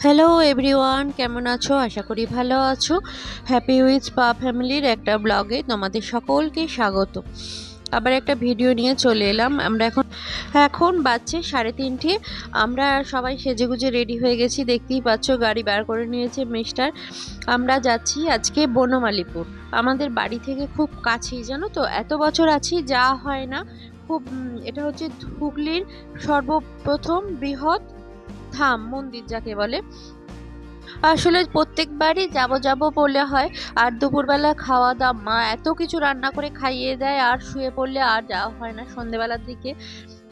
Hello everyone, কেমন আছো? আশা করি ভালো আছো। হ্যাপি উইথ পা ফ্যামিলির একটা ব্লগে তোমাদের সকলকে স্বাগত। আবার একটা ভিডিও নিয়ে চলে এলাম। আমরা এখন বাজছে 3:30। আমরা সবাই সেজেগুজে রেডি হয়ে গেছি, দেখতেই পাচ্ছ গাড়ি বার করে নিয়েছে মিস্টার। আমরা যাচ্ছি আজকে বনমালীপুর। আমাদের বাড়ি থেকে খুব কাছেই, জানো তো, এত বছর আছি যাওয়া হয় না। খুব এটা হচ্ছে হুগলির সর্বপ্রথম বৃহৎ ধাম মন্দির যাকে বলে। আসলে প্রত্যেকবারই যাব যাব বলে হয়, আর দুপুরবেলা খাওয়া দাওয়া মা এত কিছু রান্না করে খাইয়ে দেয়, আর শুয়ে পড়লে আর যাওয়া হয় না সন্ধেবেলার দিকে।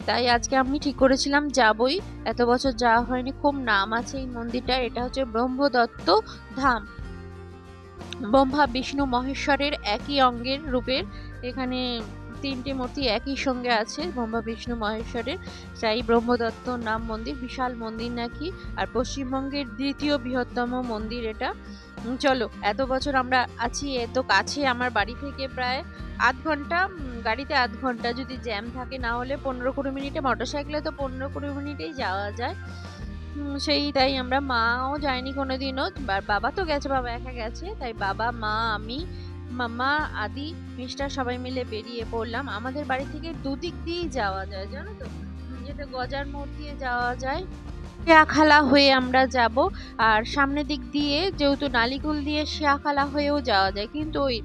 তাই আজকে আমি ঠিক করেছিলাম যাবই, এত বছর যাওয়া হয়নি। খুব নাম আছে এই মন্দিরটার। এটা হচ্ছে ব্রহ্মদত্ত ধাম। ব্রহ্মা বিষ্ণু মহেশ্বরের একই অঙ্গের রূপের এখানে তিনটে মূর্তি একই সঙ্গে আছে, ব্রহ্মা বিষ্ণু মহেশ্বরের। তাই ব্রহ্মদত্ত নাম মন্দির, বিশাল মন্দির নাকি, আর পশ্চিমবঙ্গের দ্বিতীয় বৃহত্তম মন্দির এটা। চলো, এত বছর আমরা আছি এত কাছে, আমার বাড়ি থেকে প্রায় আধ ঘন্টা, গাড়িতে আধ ঘন্টা যদি জ্যাম থাকে, না হলে 15-20 মিনিটে, মোটর সাইকেলে তো 15-20 মিনিটেই যাওয়া যায়। তাই আমরা, মাও যায়নি কোনোদিনও, বাবা তো গেছে, বাবা একা গেছে। তাই বাবা, মা, আমি, মামা, আদি, মিস্টার সবাই মিলে বেরিয়ে পড়লাম। আমাদের বাড়ি থেকে দুদিক দিয়েই যাওয়া যায়, জানো তো, যেটা গজার মোড় দিয়ে যাওয়া যায়, শিয়াখালা হয়ে আমরা যাব। আর সামনের দিক দিয়ে যেহেতু নালিকুল দিয়ে শিয়াখালা হয়েও যাওয়া যায়, কিন্তু ওই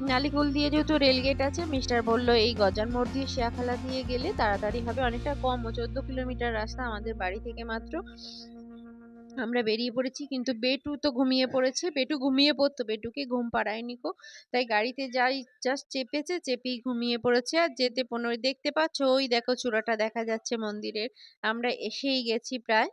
নালিকুল দিয়ে যেহেতু রেলগেট আছে, মিস্টার বললো এই গজার মোড় দিয়ে শিয়াখালা দিয়ে গেলে তাড়াতাড়ি হবে, অনেকটা কম, 14 কিলোমিটার রাস্তা আমাদের বাড়ি থেকে মাত্র। আমরা বেরিয়ে পড়েছি, কিন্তু বেটু তো ঘুমিয়ে পড়েছে। বেটু ঘুমিয়ে পড়তো, বেটুকে ঘুম পাড়ায়নি কো। তাই গাড়িতে যাই জাস্ট চেপেই ঘুমিয়ে পড়েছে। আর যেতে 15, দেখতে পাচ্ছ ওই দেখো চূড়াটা দেখা যাচ্ছে মন্দিরের। আমরা এসেই গেছি প্রায়।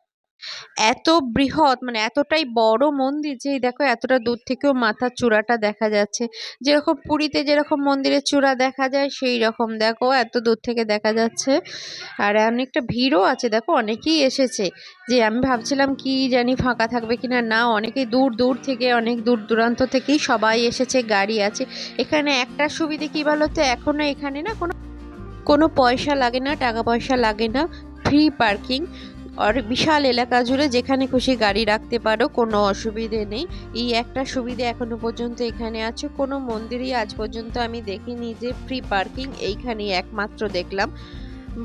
এত বৃহৎ, মানে এতটাই বড় মন্দির যে এই দেখো এতটা দূর থেকেও মাথার চূড়াটা দেখা যাচ্ছে। যেরকম পুরীতে যেরকম মন্দিরের চূড়া দেখা যায়, সেই রকম দেখো এত দূর থেকে দেখা যাচ্ছে। আর অনেকটা ভিড়ও আছে, দেখো অনেকেই এসেছে। যে আমি ভাবছিলাম কি জানি ফাঁকা থাকবে কিনা, না, অনেকেই দূর দূর থেকে, অনেক দূর দূরান্ত থেকেই সবাই এসেছে, গাড়ি আছে। এখানে একটা সুবিধে কি বলতো, এখনো এখানে না কোনো কোনো পয়সা লাগে না, টাকা পয়সা লাগে না, ফ্রি পার্কিং। আর বিশাল এলাকা জুড়ে যেখানে খুশি গাড়ি রাখতে পারো, কোনো অসুবিধে নেই। এই একটা সুবিধে এখনো পর্যন্ত এখানে আছে, কোনো মন্দিরেই আজ পর্যন্ত আমি দেখিনি যে ফ্রি পার্কিং, এইখানেই একমাত্র দেখলাম।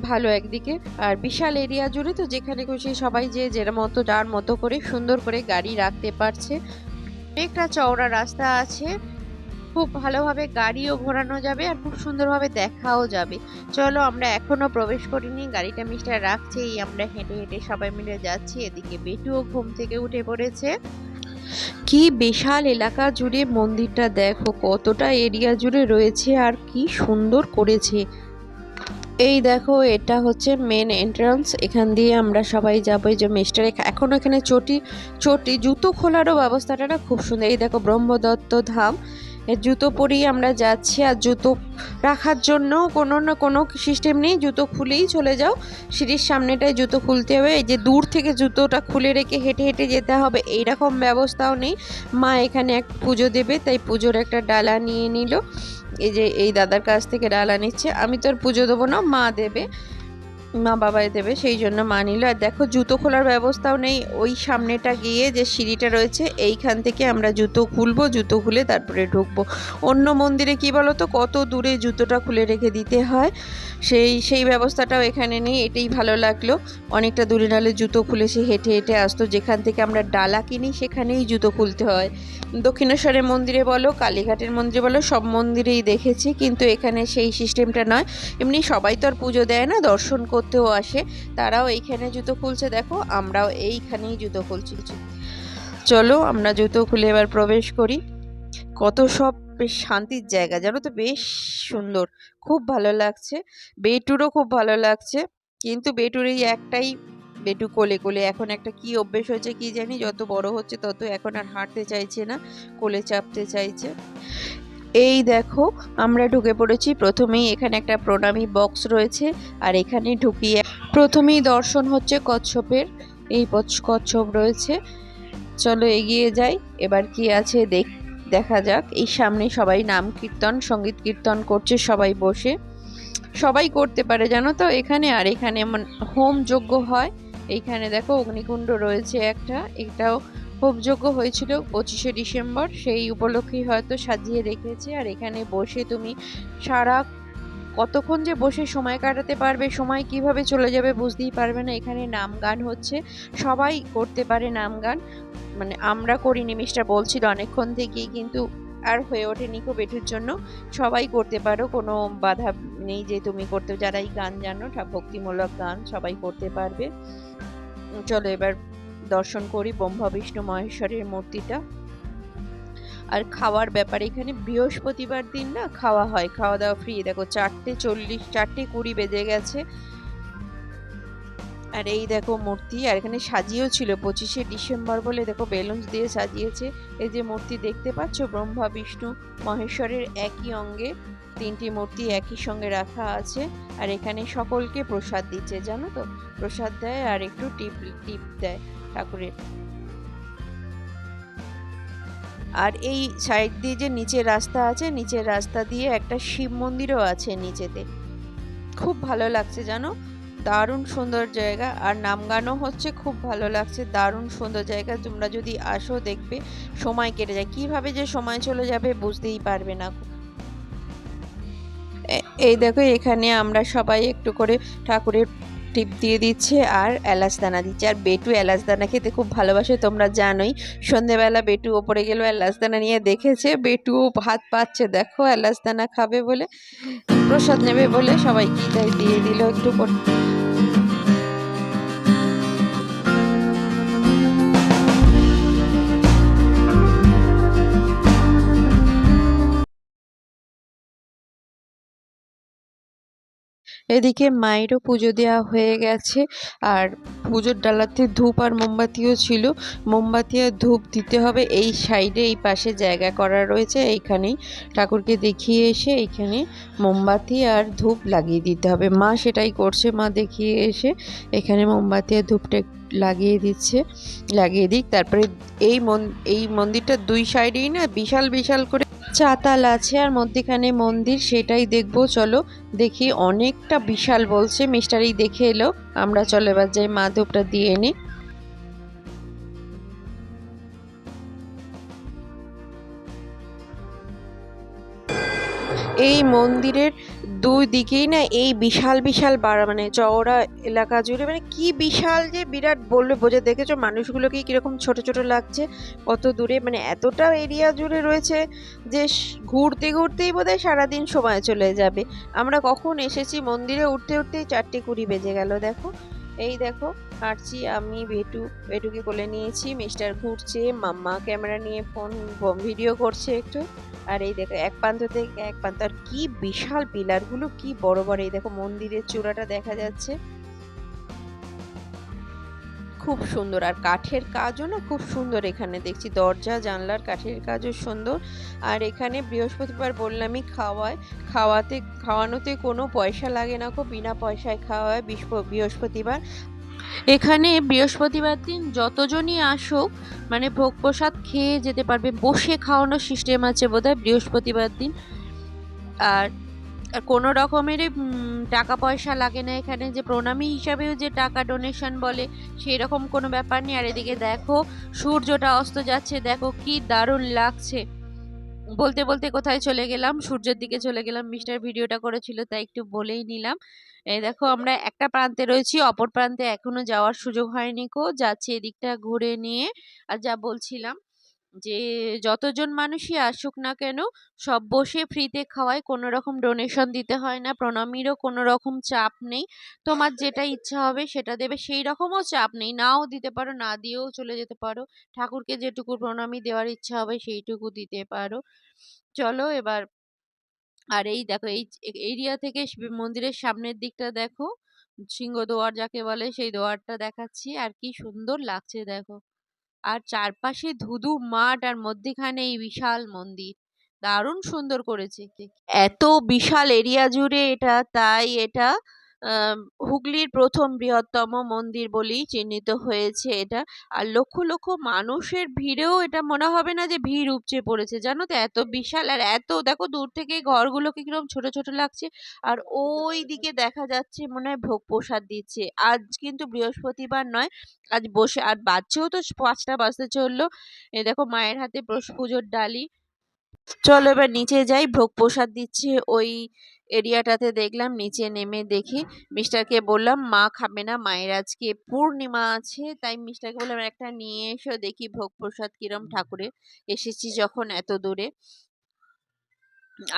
ভালো একদিকে। আর বিশাল এরিয়া জুড়ে তো যেখানে খুশি সবাই যে যার মতো যার মতো করে সুন্দর করে গাড়ি রাখতে পারছে। অনেকটা চওড়া রাস্তা আছে, খুব ভালোভাবে গাড়িও ঘোরানো যাবে আর খুব সুন্দরভাবে দেখাও যাবে। চলো, আমরা এখনো প্রবেশ করিনি, গাড়িটা মিস্টার রাখছেই, আমরা হেঁটে হেঁটে সবাই মিলে যাচ্ছি। এদিকে বেটুও ঘুম থেকে উঠে পড়েছে। কি বিশাল এলাকা জুড়ে মন্দিরটা, দেখো কতটা এরিয়া জুড়ে রয়েছে আর কি সুন্দর করেছে। এই দেখো এটা হচ্ছে মেন এন্ট্রান্স, এখান দিয়ে আমরা সবাই যাবো। এই যে মিস্টার এখন এখানে চটি চটি জুতো খোলারও ব্যবস্থাটা না খুব সুন্দর। এই দেখো ব্রহ্মদত্ত ধাম, জুতো পরেই আমরা যাচ্ছি। আর জুতো রাখার জন্য কোনো না কোনো সিস্টেম নেই, জুতো খুলেই চলে যাও। সিঁড়ির সামনেটায় জুতো খুলতে হবে, এই যে দূর থেকে জুতোটা খুলে রেখে হেঁটে হেঁটে যেতে হবে, এইরকম ব্যবস্থাও নেই। মা এখানে এক পুজো দেবে, তাই পুজোর একটা ডালা নিয়ে নিল। এই যে এই দাদার কাছ থেকে ডালা নিচ্ছে, আমি তো আর পুজো দেবো না, মা দেবে, মা বাবাই দেবে, সেই জন্য মা নিল। আর দেখো জুতো খোলার ব্যবস্থাও নেই, ওই সামনেটা গিয়ে যে সিঁড়িটা রয়েছে এইখান থেকে আমরা জুতো খুলবো, জুতো খুলে তারপরে ঢুকবো। অন্য মন্দিরে কি বলো তো, কত দূরে জুতোটা খুলে রেখে দিতে হয়, সেই ব্যবস্থাটাও এখানে নেই। এটাই ভালো লাগলো, অনেকটা দূরে নাহলে জুতো খুলে সে হেঁটে হেঁটে আসতো। যেখান থেকে আমরা ডালা কিনি সেখানেই জুতো খুলতে হয়। দক্ষিণেশ্বরের মন্দিরে বলো, কালীঘাটের মন্দিরে বলো, সব মন্দিরেই দেখেছি, কিন্তু এখানে সেই সিস্টেমটা নয়। এমনি সবাই তো আর পুজো দেয় না, দর্শন করতেও আসে, তারাও এইখানে জুতো খুলছে। দেখো আমরাও এইখানেই জুতো খুলছি। চলো আমরা জুতো খুলে এবার প্রবেশ করি। কত সব বেশ শান্তির জায়গা, জানো তো, বেশ সুন্দর, খুব ভালো লাগছে। বেটুরও খুব ভালো লাগছে, কিন্তু বেটুর এই একটাই, বেটু কোলে কোলে এখন একটা কি অভ্যেস হয়েছে কি জানি, যত বড় হচ্ছে তত এখন আর হাঁটতে চাইছে না, কোলে চাপতে চাইছে। এই দেখো আমরা ঢুকে পড়েছি। প্রথমেই এখানে একটা প্রণামী বক্স রয়েছে, আর এখানে ঢুকিয়ে প্রথমেই দর্শন হচ্ছে কচ্ছপের। এই কচ্ছপ রয়েছে, চলো এগিয়ে যাই। এবার কি আছে দেখা যাক। এই সামনে সবাই নাম কীর্তন, সঙ্গীত কীর্তন করছে, সবাই বসে, সবাই করতে পারে জানো তো এখানে। আর এখানে হোম যজ্ঞ হয়, এইখানে দেখো অগ্নিকুণ্ড রয়েছে একটা, এটাও হোমযজ্ঞ হয়েছিল 25শে ডিসেম্বর, সেই উপলক্ষেই হয়তো সাজিয়ে রেখেছে। আর এখানে বসে তুমি সারা কতক্ষণ যে বসে সময় কাটাতে পারবে, সময় কিভাবে চলে যাবে বুঝতেই পারবে না। এখানে নাম গান হচ্ছে, সবাই করতে পারে নাম গান, মানে আমরা করিনি, মিস্টার বলছিল অনেকক্ষণ থেকেই, কিন্তু আর হয়ে ওঠেনি খুব এটুর জন্য। সবাই করতে পারো, কোনো বাধা নেই যে তুমি করতে, যারাই গান জানো ভক্তিমূলক গান সবাই করতে পারবে। চলো এবার দর্শন করি ব্রহ্মা বিষ্ণু মহেশ্বরের মূর্তিটা। আর খাওয়ার ব্যাপারে এখানে বৃহস্পতিবার দিন না খাওয়া হয়, খাওয়া দাওয়া ফ্রি। দেখো 4:40 4:20 বেজে গেছে। আর এই দেখো মূর্তি, আর এখানে সাজিয়েও ছিল 25শে ডিসেম্বর বলে, দেখো বেলুনস দিয়ে সাজিয়েছে। এই যে মূর্তি দেখতে পাচ্ছ ব্রহ্মা বিষ্ণু মহেশ্বরের একই অঙ্গে তিনটি মূর্তি একই সঙ্গে রাখা আছে। আর এখানে সকলকে প্রসাদ দিচ্ছে, জানো তো, প্রসাদ দেয় আর একটু টিপ টিপ দেয় ঠাকুরের। আর এই সাইড দিয়ে যে নিচের রাস্তা আছে, নিচের রাস্তা দিয়ে একটা শিব মন্দিরও আছে নিচেতে, খুব ভালো লাগছে জানো, দারুণ সুন্দর জায়গা। আর নাম গানও হচ্ছে, খুব ভালো লাগছে, দারুণ সুন্দর জায়গা। তোমরা যদি আসো দেখবে সময় কেটে যায়, কিভাবে যে সময় চলে যাবে বুঝতেই পারবে না। এই দেখো এখানে আমরা সবাই একটু করে ঠাকুরের টিপ দিয়ে দিচ্ছে আর এলাচ দানা দিচ্ছে। আর বেটু এলাচ দানা খেতে খুব ভালোবাসে, তোমরা জানোই। সন্ধেবেলা বেটু ওপরে গেল এলাচ দানা নিয়ে, দেখেছে বেটু ভাত পাচ্ছে, দেখো এলাচ দানা খাবে বলে, প্রসাদ নেবে বলে সবাইকে তাই দিয়ে দিল একটু করে। এদিকে মায়েরও পুজো দেওয়া হয়ে গেছে। আর পুজোর ডালাতে ধূপ আর মোমবাতিও ছিল, মোমবাতি আর ধূপ দিতে হবে। এই সাইডে এই পাশে জায়গা করা রয়েছে, এইখানেই ঠাকুরকে দেখিয়ে এসে এইখানে মোমবাতি আর ধূপ লাগিয়ে দিতে হবে। মা সেটাই করছে, মা দেখিয়ে এসে এখানে মোমবাতি আর ধূপটা লাগিয়ে দিচ্ছে, লাগিয়ে দিক। তারপরে এই মন্দিরটা দুই সাইডেই না বিশাল বিশাল করে চাতাল আছে, আর মধ্যিখানে মন্দির, সেটাই দেখবো। চলো দেখি, অনেকটা বিশাল বলছে মিস্টারই দেখে এলো। আমরা চলো এবার যাই মা ধূপটা দিয়ে নিই। এই মন্দিরের দুই দিকেই না এই বিশাল বিশাল মানে চওড়া এলাকা জুড়ে, মানে কি বিশাল যে বিরাট বললে বোঝে। দেখেছো মানুষগুলোকে কিরকম ছোট ছোট লাগছে, কত দূরে, মানে এতটা এরিয়া জুড়ে রয়েছে যে ঘুরতে ঘুরতেই বোধহয় সারাদিন সময় চলে যাবে। আমরা কখন এসেছি, মন্দিরে উঠতে উঠতেই 4:20 বেজে গেল। দেখো এই দেখো হাঁটছি আমি, বেটুকে কোলে নিয়েছি, মিস্টার ঘুরছে, মাম্মা ক্যামেরা নিয়ে ফোন ভিডিও করছে একটু। আর এই দেখো এক প্রান্ত থেকে এক প্রান্ত, আর কি বিশাল পিলারগুলো কি বড় বড়। এই দেখো মন্দিরের চূড়াটা দেখা যাচ্ছে, খুব সুন্দর। আর কাঠের কাজও না খুব সুন্দর, এখানে দেখছি দরজা জানলার কাঠের কাজও সুন্দর। আর এখানে বৃহস্পতিবার বললামই খাওয়ানোতে কোনো পয়সা লাগে না, খুব বিনা পয়সায় খাওয়া হয় বৃহস্পতিবার। এখানে বৃহস্পতিবার দিন যতজনই আসুক মানে ভোগ প্রসাদ খেয়ে যেতে পারবে, বসে খাওয়ানোর সিস্টেম আছে বোধহয় বৃহস্পতিবার দিন। আর কোনো রকমের টাকা পয়সা লাগে না এখানে, যে প্রণামী হিসাবেও যে টাকা ডোনেশন বলে সেই রকম কোনো ব্যাপার নেই। আর এদিকে দেখো সূর্যটা অস্ত যাচ্ছে, দেখো কি দারুণ লাগছে। বলতে বলতে কোথায় চলে গেলাম, সূর্যের দিকে চলে গেলাম, মিস্টার ভিডিওটা করেছিল তাই একটু বলেই নিলাম। এই দেখো আমরা একটা প্রান্তে রয়েছি, অপর প্রান্তে এখনো যাওয়ার সুযোগ হয়নি, যাচ্ছি এদিকটা ঘুরে নিয়ে। আর যা বলছিলাম যে যতজন মানুষই আসুক না কেন সব বসে ফ্রিতে খাওয়ায়, কোনো রকম ডোনেশন দিতে হয় না, প্রণামীরও কোনো রকম চাপ নেই। তোমার যেটা ইচ্ছা হবে সেটা দেবে, সেই রকমও চাপ নেই, নাও দিতে পারো, না দিয়েও চলে যেতে পারো। ঠাকুরকে যেটুকু প্রণামী দেওয়ার ইচ্ছা হবে সেইটুকু দিতে পারো। চলো এবার। আর এই দেখো এই এরিয়া থেকে মন্দিরের সামনের দিকটা দেখো, সিংহদুয়ার যাকে বলে সেই দুয়ারটা দেখাচ্ছি, আর কি সুন্দর লাগছে দেখো। আর চারপাশে ধুধু মাঠ, আর মধ্যিখানে এই বিশাল মন্দির, দারুণ সুন্দর করেছে। এত বিশাল এরিয়া জুড়ে এটা, তাই এটা হুগলির প্রথম বৃহত্তম মন্দির বলেই চিহ্নিত হয়েছে এটা। আর লক্ষ লক্ষ মানুষের ভিড়েও এটা মনে হবে না যে ভিড় উপচে পড়েছে, জানো তো, এত বিশাল। আর এত দেখো দূর থেকে ঘরগুলোকে কিরকম ছোট ছোট লাগছে। আর ওই দিকে দেখা যাচ্ছে মনে হয় ভোগ প্রসাদ দিচ্ছে। আজ কিন্তু বৃহস্পতিবার নয়, আজ বসে আর বাজছেও তো 5টা বাজতে চললো। এ দেখো মায়ের হাতে পুজোর ডালি। চলো এবার নিচে যাই, ভোগ প্রসাদ দিচ্ছে ওই এরিয়াটাতে। দেখলাম, নিচে নেমে দেখি মিস্টারকে বললাম মা খাবে না, মায়ের আজকে পূর্ণিমা আছে, তাই মিস্টারকে বললাম একটা নিয়ে এসো দেখি ভোগ প্রসাদ কিরম ঠাকুরের। এসেছি যখন এত দূরে,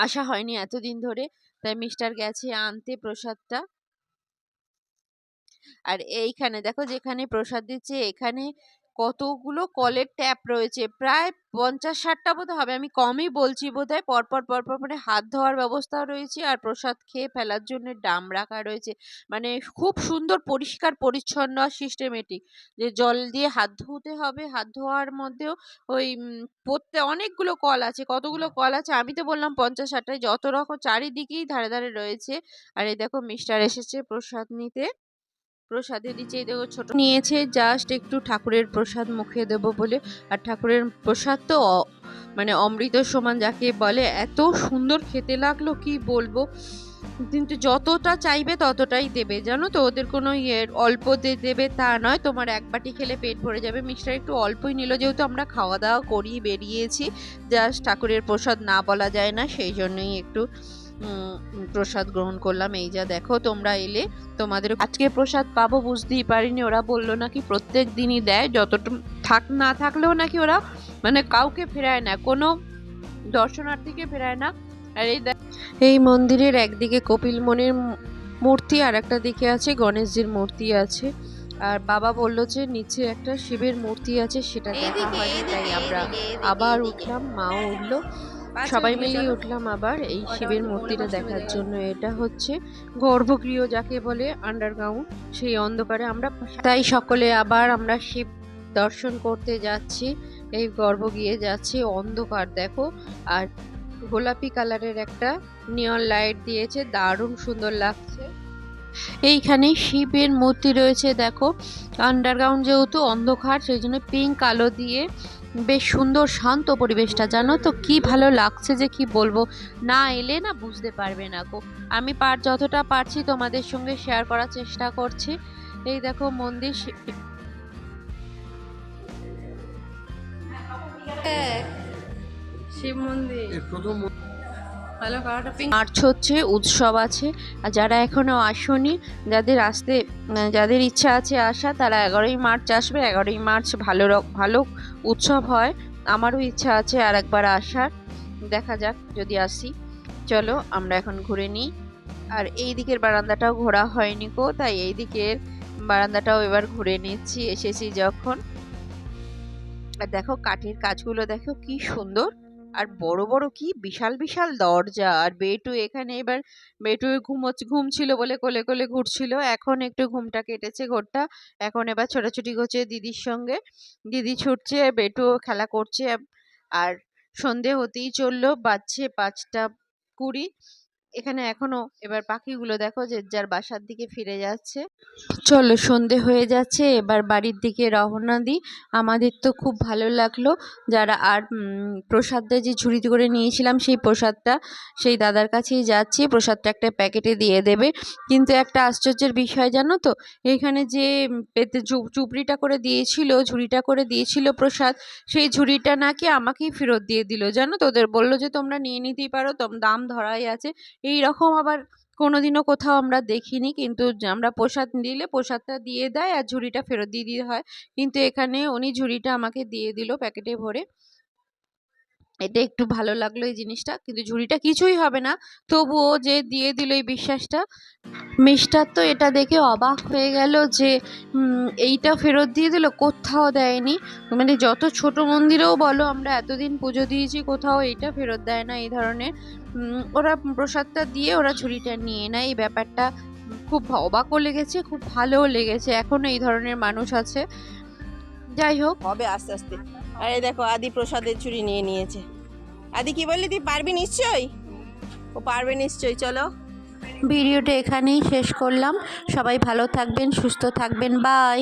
আসা হয়নি এতদিন ধরে, তাই মিস্টার গেছে আনতে প্রসাদটা। আর এইখানে দেখো যেখানে প্রসাদ দিচ্ছে এখানে কতগুলো কলের ট্যাপ রয়েছে, প্রায় 50-60টা বোধ হবে, আমি কমই বলছি বোধহয়। পরপর পরপর মানে হাত ধোয়ার ব্যবস্থা রয়েছে, আর প্রসাদ খেয়ে ফেলার জন্য ডাম রাখা রয়েছে। মানে খুব সুন্দর পরিষ্কার পরিচ্ছন্ন আর সিস্টেমেটিক, যে জল দিয়ে হাত ধুতে হবে, হাত ধোয়ার মধ্যেও ওই অনেকগুলো কল আছে। কতগুলো কল আছে আমি তো বললাম 50-60টায়, যত রকম চারিদিকেই ধারে ধারে রয়েছে। আর এই দেখো মিস্টার এসেছে প্রসাদ নিতে, প্রসাদে দিচ্ছে। এই দেখো ছোট নিয়েছে জাস্ট একটু ঠাকুরের প্রসাদ মুখে দেবো বলে। আর ঠাকুরের প্রসাদ তো মানে অমৃত সমান যাকে বলে, এত সুন্দর খেতে লাগলো কি বলবো। কিন্তু যতটা চাইবে ততটাই দেবে, জানো তো, ওদের কোনো অল্প দেবে তা নয়। তোমার এক বাটি খেলে পেট ভরে যাবে। মিস্টার একটু অল্পই নিল, যেহেতু আমরা খাওয়া দাওয়া করি বেরিয়েছি, জাস্ট ঠাকুরের প্রসাদ না বলা যায় না, সেই জন্যই একটু প্রসাদ গ্রহণ করলাম। এই যা দেখো, তোমরা এলে তোমাদের আজকে প্রসাদ পাবো বুঝতেই পারিনি। ওরা বললো নাকি প্রত্যেক দিনই দেয়, যতটা না থাকলেও নাকি ওরা মানে কাউকে ফেরায় না, কোনো দর্শনার্থীকে ফেরায় না। আর এই মন্দিরের একদিকে কপিল মুনির মূর্তি, আর একটা দিকে আছে গণেশজির মূর্তি আছে। আর বাবা বললো যে নিচে একটা শিবের মূর্তি আছে, সেটা দেখা হয়নি, তাই আমরা আবার উঠলাম, মাও উঠলো, সবাই মিলিয়ে উঠলাম আবার এই শিবের মূর্তিটা দেখার জন্য। এটা হচ্ছে গর্ভগৃহ যাকে বলে, আন্ডারগ্রাউন্ড, সেই অন্ধকারে আমরা, তাই সকলে আবার আমরা শিব দর্শন করতে যাচ্ছি। এই গর্ভগৃহে যাচ্ছি, অন্ধকার দেখো। আর গোলাপি কালারের একটা নিয়ন লাইট দিয়েছে, দারুণ সুন্দর লাগছে। এইখানে শিবের মূর্তি রয়েছে দেখো, আন্ডারগ্রাউন্ড যেহেতু অন্ধকার, সেই জন্য পিঙ্ক আলো দিয়ে বেশ সুন্দর শান্ত পরিবেশটা, জানো তো কি ভালো লাগছে যে কি বলবো, না এলে না বুঝতে পারবে না গো। আমি যতটা পারছি তোমাদের সঙ্গে শেয়ার করার চেষ্টা করছি। এই দেখো মন্দির, শিব মন্দির মার্চ হচ্ছে, উৎসব আছে। আর যারা এখনো আসোনি, যাদের ইচ্ছা আছে আসা, তারা 11ই মার্চ আসবে। 11ই মার্চ ভালো উৎসব হয়। আমারও ইচ্ছা আছে আর একবার আসার, দেখা যাক যদি আসি। চলো আমরা এখন ঘুরে নিই। আর এই দিকের বারান্দাটাও ঘোরা হয়নি গো, তাই এই দিকের বারান্দাটাও এবার ঘুরে নিচ্ছি এসেছি যখন। আর দেখো কাঠের কাজগুলো দেখো কি সুন্দর, আর বড় বড় কি বিশাল বিশাল দরজা। আর বেটু এখানে এবার, বেটু ঘুম ছিল বলে কোলে কোলে ঘুরছিল, এখন একটু ঘুমটা কেটেছে ঘোরটা, এখন এবার ছোটাছুটি করছে দিদির সঙ্গে, দিদি ছুটছে, বেটু খেলা করছে। আর সন্ধে হতেই চললো, বাজছে 5টা 20। এখানে এখনো এবার পাখিগুলো দেখো যে যার বাসার দিকে ফিরে যাচ্ছে। চলো সন্ধে হয়ে যাচ্ছে, এবার বাড়ির দিকে রওনা দিই। আমাদের তো খুব ভালো লাগলো, যারা আর প্রসাদটা যে ঝুড়িতে করে নিয়েছিলাম, সেই প্রসাদটা সেই দাদার কাছেই যাচ্ছি, প্রসাদটা একটা প্যাকেটে দিয়ে দেবে। কিন্তু একটা আশ্চর্যের বিষয় জানো তো, এখানে যে ঝুড়িটা করে দিয়েছিল প্রসাদ, সেই ঝুড়িটা নাকি আমাকেই ফেরত দিয়ে দিল, জানো তো। ওদের বললো যে তোমরা নিয়ে নিতেই পারো, দাম ধরাই আছে। এই রকম আবার কোনোদিনও কোথাও আমরা দেখিনি, কিন্তু আমরা প্রসাদ দিলে প্রসাদটা দিয়ে দেয় আর ঝুড়িটা ফেরত দিয়ে দিতে হয়। কিন্তু এখানে উনি ঝুড়িটা আমাকে দিয়ে দিল প্যাকেটে ভরে। এটা একটু ভালো লাগলো এই জিনিসটা, কিন্তু ঝুড়িটা কিছুই হবে না, তবুও যে দিয়ে দিল এই বিশ্বাসটা। মিস্টার তো এটা দেখে অবাক হয়ে গেল যে এইটা ফেরত দিয়ে দিল, কোথাও দেয়নি। মানে যত ছোট মন্দিরেও বলো, আমরা এতদিন পুজো দিয়েছি, কোথাও এইটা ফেরত দেয় না এই ধরনের। ওরা প্রসাদটা দিয়ে ওরা ঝুড়িটা নিয়ে নেয়, এই ব্যাপারটা খুব অবাকও লেগেছে, খুব ভালোও লেগেছে। এখনো এই ধরনের মানুষ আছে, যাই হোক হবে আস্তে আস্তে। আরে দেখো আদি প্রসাদের ঝুড়ি নিয়ে নিয়েছে। আদি কি বললি, তুই পারবি নিশ্চয়ই? ও পারবে নিশ্চয়ই, চলো। ভিডিওটা এখানেই শেষ করলাম। সবাই ভালো থাকবেন, সুস্থ থাকবেন, বাই।